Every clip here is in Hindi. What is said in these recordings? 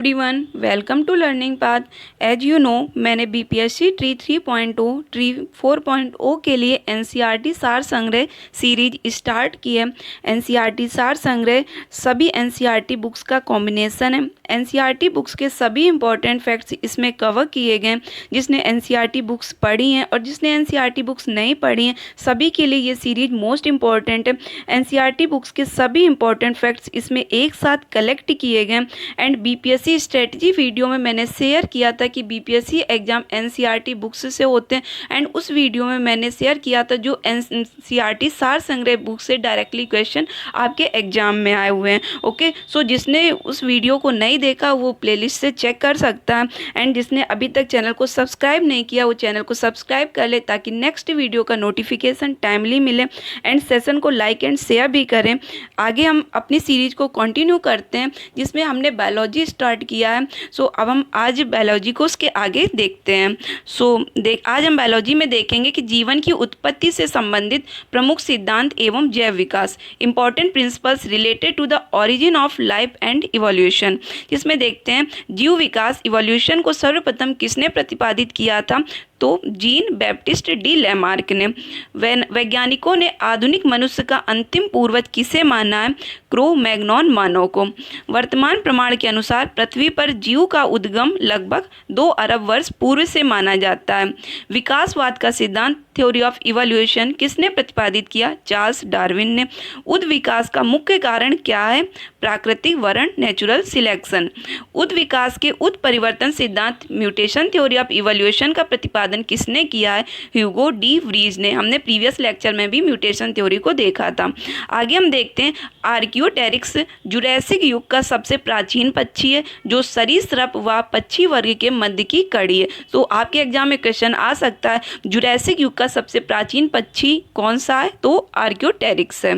Everyone, welcome to learning path. As you know, मैंने बीपीएससी ट्री 3.0 ट्री 4.0 के लिए एनसीईआरटी सार संग्रह सीरीज स्टार्ट की है। एनसीईआरटी सार संग्रह सभी एनसीईआरटी बुक्स का कॉम्बिनेशन है। एनसीईआरटी बुक्स के सभी इंपॉर्टेंट फैक्ट्स इसमें कवर किए गए। जिसने एनसीईआरटी बुक्स पढ़ी हैं और जिसने एनसीईआरटी बुक्स नहीं पढ़ी हैं, सभी के लिए ये सीरीज मोस्ट इंपॉर्टेंट है। एनसीईआरटी बुक्स के सभी इंपॉर्टेंट फैक्ट्स इसमें एक साथ कलेक्ट किए गए। एंड बीपीएससी स्ट्रेटजी वीडियो में मैंने शेयर किया था कि बीपीएससी एग्जाम एनसीईआरटी बुक्स से होते हैं। एंड उस वीडियो में मैंने शेयर किया था जो एनसीईआरटी सार संग्रह बुक से डायरेक्टली क्वेश्चन आपके एग्जाम में आए हुए हैं। ओके, सो जिसने उस वीडियो को नहीं देखा वो प्लेलिस्ट से चेक कर सकता है। एंड जिसने अभी तक चैनल को सब्सक्राइब नहीं किया वो चैनल को सब्सक्राइब कर ले ताकि नेक्स्ट वीडियो का नोटिफिकेशन टाइमली मिले। एंड सेशन को लाइक एंड शेयर भी करें। आगे हम अपनी सीरीज को कंटिन्यू करते हैं जिसमें हमने बायोलॉजी स्टार्ट किया है। सो अब हम आज बायोलॉजी को उसके आगे देखते हैं। आज हम बायोलॉजी में देखेंगे कि जीवन की उत्पत्ति से संबंधित प्रमुख सिद्धांत एवं जैव विकास, important principles related to the origin of life and evolution. जिसमें देखते हैं जीव विकास इवोल्यूशन को सर्वप्रथम किसने प्रतिपादित किया था, तो जीन बैप्टिस्ट डी लैमार्क ने। वैज्ञानिकों ने आधुनिक मनुष्य का अंतिम पूर्वज किसे माना है, क्रो मैग्नॉन मानव को। वर्तमान प्रमाण के अनुसार पृथ्वी पर जीव का उद्गम लगभग 2 अरब वर्ष पूर्व से माना जाता है। विकासवाद का सिद्धांत थ्योरी ऑफ इवोल्यूशन किसने प्रतिपादित किया, चार्ल्स डार्विन ने। उद विकास का मुख्य कारण क्या है, प्राकृतिक वर्ण नेचुरल सिलेक्शन। उद विकास के उद परिवर्तन सिद्धांत म्यूटेशन थ्योरी ऑफ इवोल्यूशन का प्रतिपादन किसने किया है, ह्यूगो डी व्रीज ने। हमने प्रीवियस लेक्चर में भी म्यूटेशन थ्योरी को देखा था। आगे हम देखते हैं आर्कियोटेरिक्स जुरैसिक युग का सबसे प्राचीन पक्षी है जो सरीसृप व पक्षी वर्ग के मध्य की कड़ी है। तो आपके एग्जाम में क्वेश्चन आ सकता है जुरैसिक युग का सबसे प्राचीन पक्षी कौन सा है, तो आर्कियोटेरिक्स है।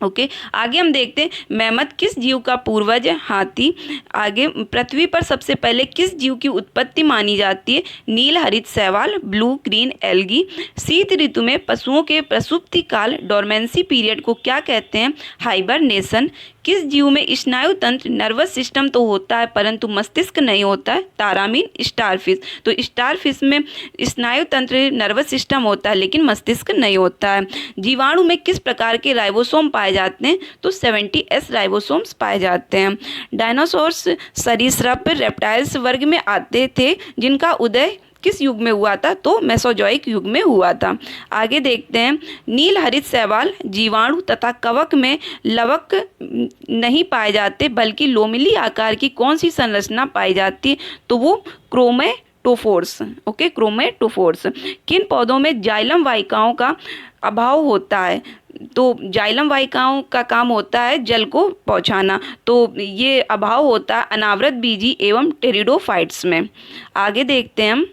ओके, आगे हम देखते हैं मैमथ किस जीव का पूर्वज है, हाथी। आगे पृथ्वी पर सबसे पहले किस जीव की उत्पत्ति मानी जाती है, नील हरित शैवाल, ब्लू ग्रीन एल्गी। शीत ऋतु में पशुओं के प्रसुप्ति काल डोरमेंसी पीरियड को क्या कहते हैं, हाइबरनेशन। किस जीव में स्नायु तंत्र नर्वस सिस्टम तो होता है परंतु मस्तिष्क नहीं होता है, तारामीन स्टारफिश। तो स्टारफिश में स्नायु तंत्र नर्वस सिस्टम होता है लेकिन मस्तिष्क नहीं होता है। जीवाणु में किस प्रकार के राइबोसोम पाए जाते हैं, तो 70S राइबोसोम्स पाए जाते हैं। डायनासोर्स सरीसृप रेप्टाइल्स वर्ग में आते थे जिनका उदय किस युग में हुआ था, तो मेसोजोइक युग में हुआ था। आगे देखते हैं नील हरित शैवाल जीवाणु तथा कवक में लवक नहीं पाए जाते बल्कि लोमिली आकार की कौन सी संरचना पाई जाती है, तो वो क्रोमेटोफोर्स। Okay, chromatophores. किन पौधों में जाइलम वाहिकाओं का अभाव होता है, तो जाइलम वाहिकाओं का काम होता है जल को पहुंचाना, तो ये अभाव होता है अनावृत बीजी एवं टेरिडोफाइट्स में। आगे देखते हैं हम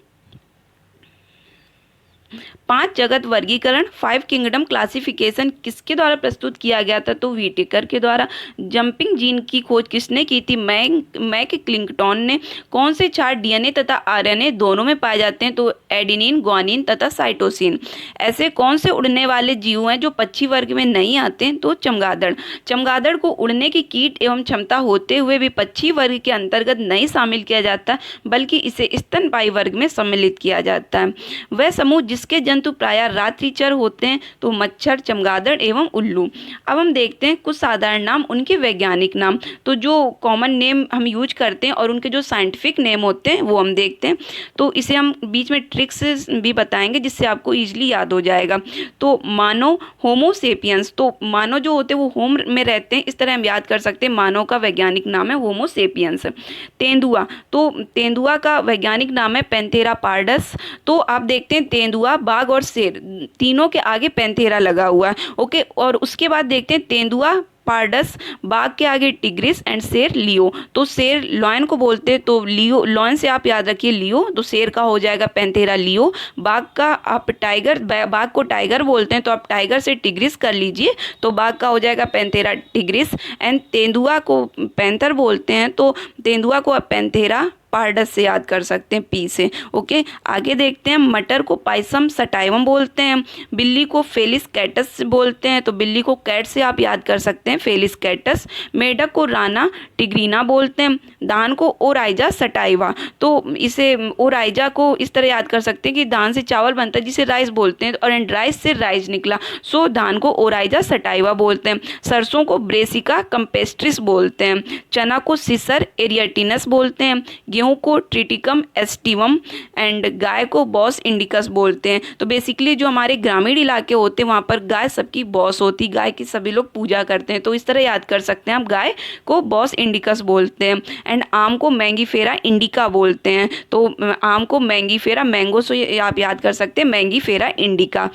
5 जगत वर्गीकरण 5 किंगडम क्लासिफिकेशन किसके द्वारा प्रस्तुत किया गया था, तो व्हिटेकर के द्वारा। जंपिंग जीन की खोज किसने की थी, मैक क्लिंगटन ने। कौन से 4 डीएनए तथा आरएनए दोनों में पाए जाते हैं, तो एडेनिन ग्वानिन तथा साइटोसिन। ऐसे कौन से उड़ने वाले जीव हैं जो पक्षी वर्ग में नहीं आते हैं, तो चमगादड़। चमगादड़ को उड़ने की कीट एवं क्षमता होते हुए भी पक्षी वर्ग के अंतर्गत नहीं शामिल किया जाता बल्कि इसे स्तनपायी वर्ग में सम्मिलित किया जाता है। वह समूह जिसके जंतु प्रायः रात्रिचर होते हैं, तो मच्छर, चमगादड़ एवं उल्लू। अब हम देखते हैं कुछ साधारण नाम, उनके वैज्ञानिक नाम। तो जो कॉमन नेम हम यूज करते हैं और उनके जो साइंटिफिक नेम होते हैं वो हम देखते हैं। तो इसे हम बीच में ट्रिक्स भी बताएंगे जिससे आपको ईजिली याद हो जाएगा। तो मानव होमोसेपियंस, तो मानव जो होते हैं वो होम में रहते हैं, इस तरह हम याद कर सकते हैं। मानव का वैज्ञानिक नाम है होमोसेपियंस। तेंदुआ, तो तेंदुआ का वैज्ञानिक नाम है पैंथेरा पार्डस। तो आप देखते हैं तेंदुआ, बाघ और शेर तीनों के आगे पैंथेरा लगा हुआ है। ओके, और उसके बाद देखते हैं तेंदुआ पार्डस, बाघ के आगे टिग्रिस एंड शेर लियो। तो शेर लॉयन को बोलते हैं, तो लियो लॉयन से आप याद रखिए लियो, तो शेर का हो जाएगा पैंथेरा लियो। बाघ का आप टाइगर, बाघ को टाइगर बोलते हैं तो आप टाइगर से टिग्रिस कर लीजिए, तो बाघ का हो जाएगा पैंथेरा टिग्रिस। एंड तेंदुआ को पैंथर बोलते हैं तो तेंदुआ को आप पैंथेरा पार्डस से याद कर सकते हैं, पी से। ओके, आगे देखते हैं। मटर को पाइसम सटाइवम बोलते हैं। बिल्ली को फेलिस कैटस बोलते हैं, तो बिल्ली को कैट से आप याद कर सकते हैं, फेलिस कैटस। मेढक को राना टिग्रीना बोलते हैं। धान को ओराइजा सटाइवा, तो इसे ओराइजा को इस तरह याद कर सकते हैं कि धान से चावल बनता है जिसे राइस बोलते हैं, और राइस से राइस निकला, सो धान को ओराइजा सटाइवा बोलते हैं। सरसों को ब्रेसिका कंपेस्ट्रिस बोलते हैं। चना को सिसर एरियटिनस बोलते हैं। गेहूं को ट्रिटिकम एस्टिवम एंड गाय को बॉस इंडिकस बोलते हैं। तो बेसिकली जो हमारे ग्रामीण इलाके होते हैं वहाँ पर गाय सबकी बॉस होती, गाय की सभी लोग पूजा करते हैं, तो इस तरह याद कर सकते हैं आप, गाय को बॉस इंडिकस बोलते हैं। एंड आम को मैंगीफेरा इंडिका बोलते हैं, तो आम को मैंगीफेरा मैंगो से आप याद कर सकते हैं, मैंगीफेरा इंडिका।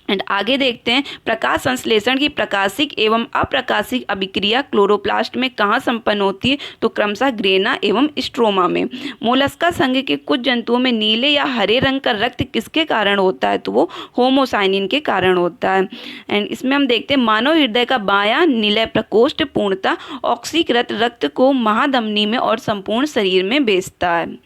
एंड आगे देखते हैं, प्रकाश संश्लेषण की प्रकाशिक एवं अप्रकाशिक अभिक्रिया क्लोरोप्लास्ट में कहाँ संपन्न होती है, तो क्रमशः ग्रेना एवं स्ट्रोमा में। मोलस्का संघ के कुछ जंतुओं में नीले या हरे रंग का रक्त किसके कारण होता है, तो वो होमोसाइनिन के कारण होता है। एंड इसमें हम देखते हैं, मानव हृदय का बायां निलय प्रकोष्ठ पूर्णतः ऑक्सीकृत रक्त को महाधमनी में और संपूर्ण शरीर में भेजता है।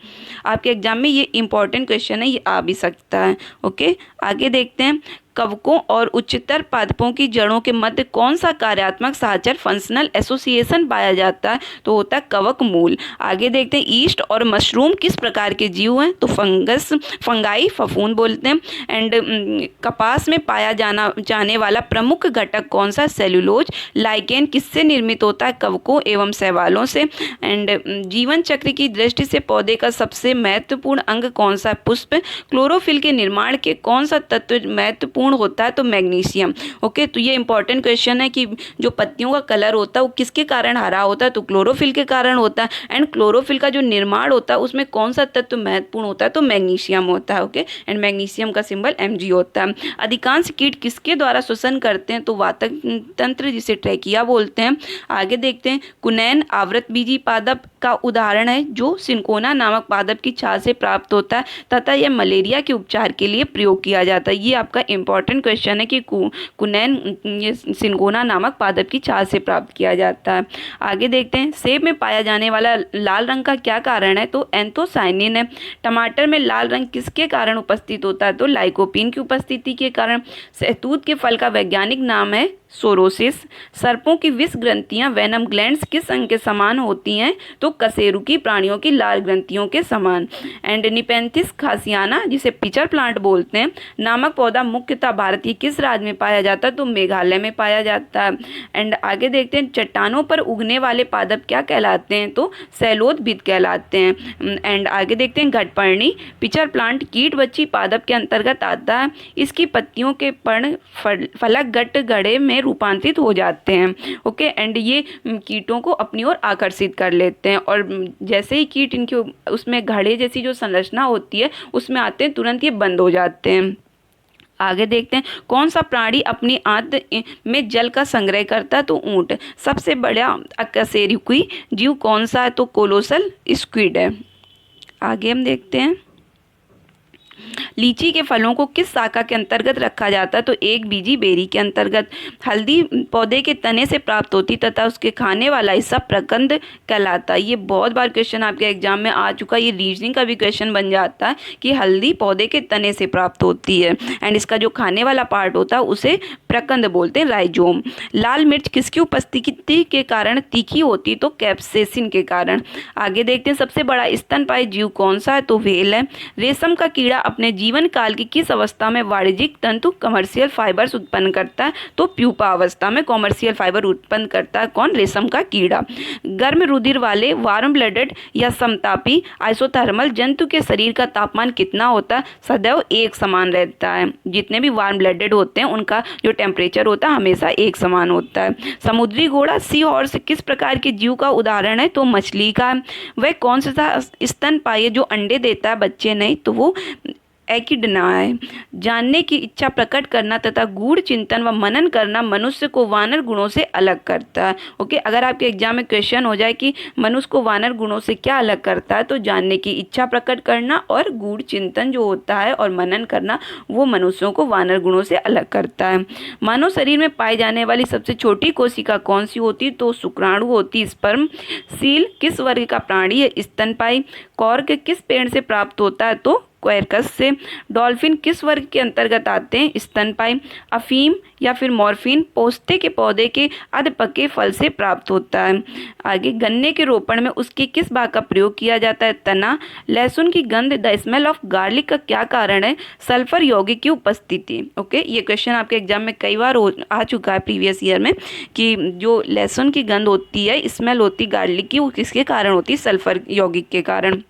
आपके एग्जाम में ये इंपॉर्टेंट क्वेश्चन है, ये आ भी सकता है। ओके, आगे देखते हैं, कवकों और उच्चतर पादपों की जड़ों के मध्य कौन सा कार्यात्मक साहचर्य फंक्शनल एसोसिएशन पाया जाता है, तो होता है कवक मूल। आगे देखते हैं, ईस्ट और मशरूम किस प्रकार के जीव हैं, तो फंगाई फफूंद बोलते हैं। एंड कपास में पाया जाने वाला प्रमुख घटक कौन सा, सेल्यूलोज। लाइकेन किससे निर्मित होता है, कवकों एवं शैवालों से। एंड जीवन चक्र की दृष्टि से पौधे का सबसे महत्वपूर्ण अंग कौन सा है, पुष्प। क्लोरोफिल के निर्माण के कौन सा तत्व महत्वपूर्ण होता है, तो मैग्नीशियम। ओके, तो ये इंपॉर्टेंट क्वेश्चन है कि जो पत्तियों का कलर होता है वो किसके कारण हरा होता है, तो क्लोरोफिल के कारण होता है। एंड क्लोरोफिल का जो निर्माण होता है उसमें कौन सा तत्व महत्वपूर्ण होता है, तो मैग्नीशियम होता है। ओके, एंड मैग्नीशियम का सिंबल Mg होता है। अधिकांश कीट किसके द्वारा श्वसन करते हैं, तो वातक तंत्र, जिसे ट्रैकिया बोलते हैं। आगे देखते हैं, कुनैन आवृतबीजी पादप का उदाहरण है जो सिंकोना नामक पादप की छाल से प्राप्त होता है तथा यह मलेरिया के उपचार के लिए प्रयोग किया जाता है। ये आपका इंपॉर्टेंट क्वेश्चन है कि कुनैन ये सिंकोना नामक पादप की छाल से प्राप्त किया जाता है। आगे देखते हैं, सेब में पाया जाने वाला लाल रंग का क्या कारण है, तो एंथोसाइनिन है। टमाटर में लाल रंग किसके कारण उपस्थित होता है, तो लाइकोपीन की उपस्थिति के कारण। सहतूत के फल का वैज्ञानिक नाम है सोरोसिस। सर्पों की विष ग्रंथियां वेनम ग्लैंड्स किस अंग के समान होती हैं, तो कशेरुकी प्राणियों की लाल ग्रंथियों के समान। एंड निपेंथिस खासियाना, जिसे पिचर प्लांट बोलते हैं, नामक पौधा मुख्यतः भारतीय किस राज्य में पाया जाता है, तो मेघालय में पाया जाता है। एंड आगे देखते हैं, चट्टानों पर उगने वाले पादप क्या कहलाते हैं, तो शैलोदभिद कहलाते हैं। एंड आगे देखते हैं, घटपर्णी पिचर प्लांट कीट बच्ची पादप के अंतर्गत आता है। इसकी पत्तियों के पर्ण फलक गट गड़े में रूपांतरित हो जाते हैं। ओके, एंड ये कीटों को अपनी ओर आकर्षित कर लेते हैं, और जैसे ही कीट इनके उसमें घड़े जैसी जो संरचना होती है उसमें आते हैं, तुरंत ये बंद हो जाते हैं। आगे देखते हैं, कौन सा प्राणी अपनी आंत में जल का संग्रह करता है, तो ऊंट। सबसे बड़ा अकशेरुकी जीव कौन सा है, तो कोलोसल स्क्विड है। आगे हम देखते हैं, लीची के फलों को किस शाखा के अंतर्गत रखा जाता है, तो एक बीजी बेरी के अंतर्गत। हल्दी पौधे के तने से प्राप्त होती तथा उसके खाने वाला हिस्सा प्रकंद कहलाता है। ये बहुत बार क्वेश्चन आपके एग्जाम में आ चुका है, ये रीजनिंग का भी क्वेश्चन बन जाता है कि हल्दी पौधे के तने से प्राप्त होती है, एंड इसका जो खाने वाला पार्ट होता है उसे प्रकंद बोलते हैं, राइजोम। लाल मिर्च किसकी उपस्थिति के कारण तीखी होती, तो कैप्सेसिन के कारण। आगे देखते हैं, सबसे बड़ा स्तनपायी जीव कौन सा है, तो व्हेल है। रेशम का कीड़ा अपने जीवन काल की किस अवस्था में वाणिज्यिक तंतु कमर्शियल फाइबर्स उत्पन्न करता है, तो प्यूपा अवस्था में कमर्शियल फाइबर उत्पन्न करता है कौन, रेशम का कीड़ा। गर्म रुधिर वाले वार्म ब्लडेड या समतापी आइसोथर्मल जंतु के शरीर का तापमान कितना होता है, सदैव एक समान रहता है। जितने भी वार्म ब्लडेड होते हैं उनका जो टेम्परेचर होता है हमेशा एक समान होता है। समुद्री घोड़ा सी हॉर्स किस प्रकार के जीव का उदाहरण है, तो मछली का। वह कौन सा स्तनपायी जो अंडे देता है, बच्चे नहीं, तो वो एकिडनाय। जानने की इच्छा प्रकट करना तथा गूढ़ चिंतन व मनन करना मनुष्य को वानर गुणों से अलग करता है। ओके, अगर आपके एग्जाम में क्वेश्चन हो जाए कि मनुष्य को वानर गुणों से क्या अलग करता है, तो जानने की इच्छा प्रकट करना और गूढ़ चिंतन जो होता है और मनन करना, वो मनुष्यों को वानर गुणों से अलग करता है। मानव शरीर में पाई जाने वाली सबसे छोटी कोशिका कौन सी होती? तो शुक्राणु होती, स्पर्म। सील किस वर्ग का प्राणी है? स्तनपायी। कॉर्क किस पेड़ से प्राप्त होता है? तो क्वेरकस से। डॉल्फिन किस वर्ग के अंतर्गत आते हैं? स्तनपायी। अफीम या फिर मॉर्फिन पोस्ते के पौधे के अधपके फल से प्राप्त होता है। आगे, गन्ने के रोपण में उसके किस भाग का प्रयोग किया जाता है? तना। लहसुन की गंध, द स्मेल ऑफ गार्लिक का क्या कारण है? सल्फर यौगिक की उपस्थिति। ओके, ये क्वेश्चन आपके एग्जाम में कई बार आ चुका है प्रीवियस ईयर में, कि जो लहसुन की गंध होती है, स्मेल होती गार्लिक की, वो किसके कारण होती है? सल्फर यौगिक के कारण।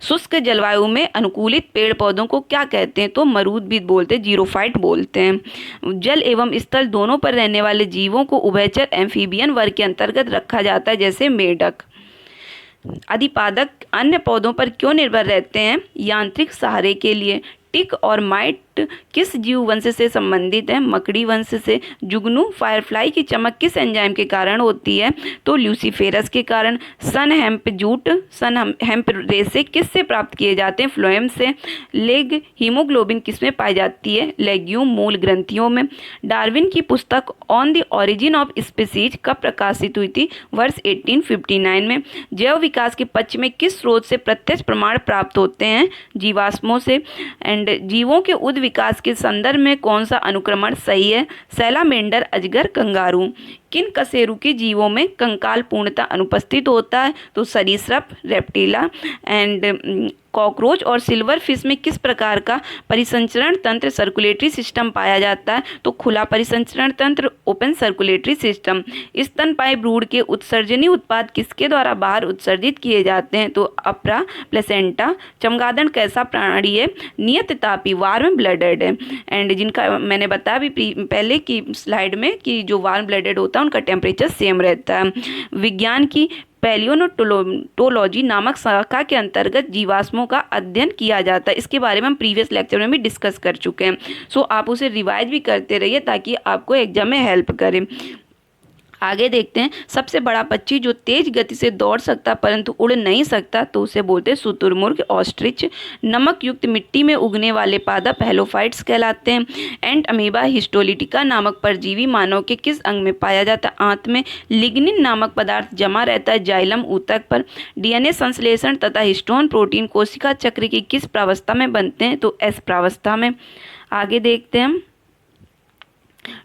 शुष्क जलवायु में अनुकूलित पेड़ पौधों को क्या कहते हैं? तो मरूदबीज बोलते हैं, जीरोफाइट बोलते हैं। जल एवं स्थल दोनों पर रहने वाले जीवों को उभयचर एम्फीबियन वर्ग के अंतर्गत रखा जाता है, जैसे मेढक। अधिपादक अन्य पौधों पर क्यों निर्भर रहते हैं? यांत्रिक सहारे के लिए। टिक और माइट किस जीव वंश से संबंधित है? मकड़ी वंश से। जुगनू फायरफ्लाई की चमक किस एंजाइम के कारण होती है? तो ल्यूसीफेरस के कारण। सन हेम्प जूट, सन हेम्प रेसे किससे प्राप्त किए जाते हैं? फ्लोएम से। लेग हीमोग्लोबिन किसमें पाई जाती है? लेग्यूम मूल ग्रंथियों में। डार्विन की पुस्तक on the origin of species कब प्रकाशित हुई थी? वर्ष 1859 में। जैव विकास के पक्ष में किस स्रोत से प्रत्यक्ष प्रमाण प्राप्त होते हैं? जीवाश्मों से। एंड जीवों के उद विकास के संदर्भ में कौन सा अनुक्रमण सही है? सैलामेंडर, अजगर, कंगारू। किन कशेरुकी जीवों में कंकाल पूर्णतः अनुपस्थित होता है? तो सरीसृप, रेप्टिला। एंड कॉकरोच और सिल्वर फिश में किस प्रकार का परिसंचरण तंत्र, सर्कुलेटरी सिस्टम पाया जाता है? तो खुला परिसंचरण तंत्र, ओपन सर्कुलेटरी सिस्टम। स्तनपायी भ्रूण के उत्सर्जनी उत्पाद किसके द्वारा बाहर उत्सर्जित किए जाते हैं? तो अप्रा, प्लेसेंटा। चमगादड़ कैसा प्राणी है? नियत तापी, वार्म ब्लडेड है। एंड जिनका मैंने बताया भी पहले की स्लाइड में कि जो वार्म ब्लडेड होता है उनका टेम्परेचर सेम रहता है। विज्ञान की पैलियोनटोलॉजी नामक शाखा के अंतर्गत जीवाश्मों का अध्ययन किया जाता है। इसके बारे में हम प्रीवियस लेक्चर में भी डिस्कस कर चुके हैं। सो आप उसे रिवाइज भी करते रहिए ताकि आपको एग्जाम में हेल्प करे। आगे देखते हैं, सबसे बड़ा पक्षी जो तेज गति से दौड़ सकता परंतु उड़ नहीं सकता, तो उसे बोलते हैं शुतुरमुर्ग, ऑस्ट्रिच। नमक युक्त मिट्टी में उगने वाले पादप हेलोफाइट्स कहलाते हैं। एंट अमीबा हिस्टोलिटिका नामक परजीवी मानव के किस अंग में पाया जाता है? आंत में। लिग्निन नामक पदार्थ जमा रहता है जाइलम ऊतक पर। डीएनए संश्लेषण तथा हिस्टोन प्रोटीन कोशिका चक्र की किस प्रावस्था में बनते हैं? तो एस प्रावस्था में। आगे देखते हैं,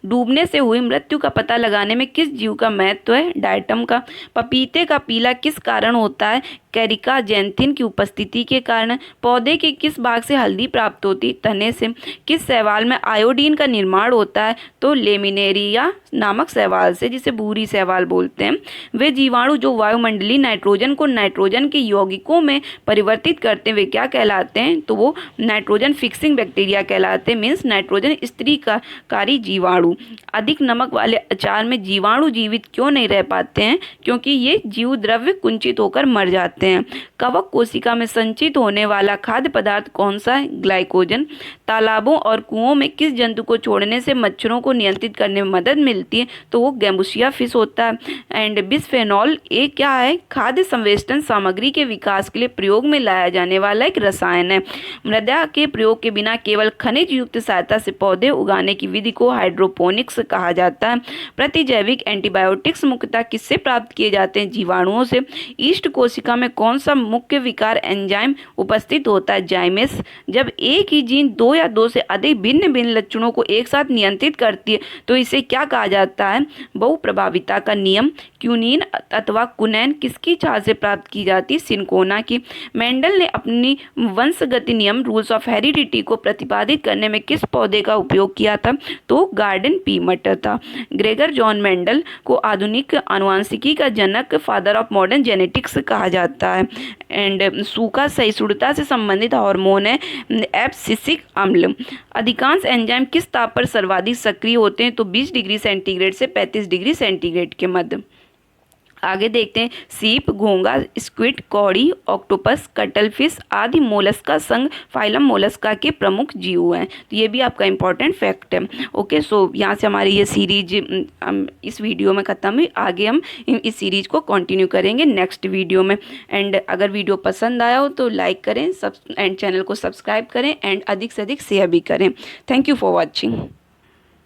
डूबने से हुई मृत्यु का पता लगाने में किस जीव का महत्व है? डायटम का। पपीते का पीला किस कारण होता है? कैरिका जैंथिन की उपस्थिति के कारण। पौधे के किस भाग से हल्दी प्राप्त होती? तने से। किस शैवाल में आयोडीन का निर्माण होता है? तो लेमिनेरिया नामक शैवाल से, जिसे भूरी शैवाल बोलते हैं। वे जीवाणु जो वायुमंडलीय नाइट्रोजन को नाइट्रोजन के यौगिकों में परिवर्तित करते हैं, वे क्या कहलाते हैं? तो वो नाइट्रोजन फिक्सिंग बैक्टीरिया कहलाते हैं, मीन्स नाइट्रोजन स्त्रीकारी जीवाणु। अधिक नमक वाले अचार में जीवाणु जीवित क्यों नहीं रह पाते हैं? क्योंकि ये जीव द्रव्य कुंचित होकर मर जाते हैं। कवक कोशिका में संचित होने वाला खाद्य पदार्थ कौन सा है? ग्लाइकोजन। तालाबों और कुओं में किस जंतु को छोड़ने से मच्छरों को नियंत्रित करने में मदद मिलती है? तो वो गैम्बुसिया फिश होता है। एंड बिस्फेनॉल ए क्या है? खाद्य संवेष्टन सामग्री के विकास के लिए प्रयोग में लाया जाने वाला एक रसायन है। मृदा के प्रयोग के बिना केवल खनिज युक्त सहायता से पौधे उगाने की विधि को हाइड्रोपोनिक्स कहा जाता है। प्रतिजैविक एंटीबायोटिक्स मुख्यतः किससे प्राप्त किए जाते हैं? जीवाणुओं से। ईस्ट कोशिका में कौन सा मुख्य विकार एंजाइम उपस्थित होता है? जाइमेस। जब एक ही जीन दो या दो से अधिक भिन्न भिन्न लक्षणों को एक साथ नियंत्रित करती है तो इसे क्या कहा जाता है? बहुप्रभाविता का नियम। क्यूनिन अथवा कुनैन किसकी छाल से प्राप्त की जाती है? सिनकोना की। मेंडल ने अपनी वंशगति नियम रूल्स ऑफ हेरिडिटी को प्रतिपादित करने में किस पौधे का उपयोग किया था? तो गार्डन पीमट था। ग्रेगर जॉन मेंडल को आधुनिक आनुवंशिकी का जनक, फादर ऑफ मॉडर्न जेनेटिक्स कहा जाता है। एंड सूखा सहिष्णुता से संबंधित हार्मोन है एब्सिसिक अम्ल। अधिकांश एंजाइम किस ताप पर सर्वाधिक सक्रिय होते हैं? तो 20 डिग्री सेंटीग्रेड से 35 डिग्री सेंटीग्रेड के मध्य। आगे देखते हैं, सीप, घोंगा, स्क्विड, कौड़ी, ऑक्टोपस, कटल फिश आदि मोलस्का संघ फाइलम मोलस्का के प्रमुख जीव हैं। तो ये भी आपका इंपॉर्टेंट फैक्ट है। ओके, सो यहाँ से हमारी ये सीरीज इस वीडियो में ख़त्म हुई। आगे हम इस सीरीज को कंटिन्यू करेंगे नेक्स्ट वीडियो में। एंड अगर वीडियो पसंद आया हो तो लाइक करें, एंड चैनल को सब्सक्राइब करें एंड अधिक से अधिक शेयर भी करें। Thank you for watching.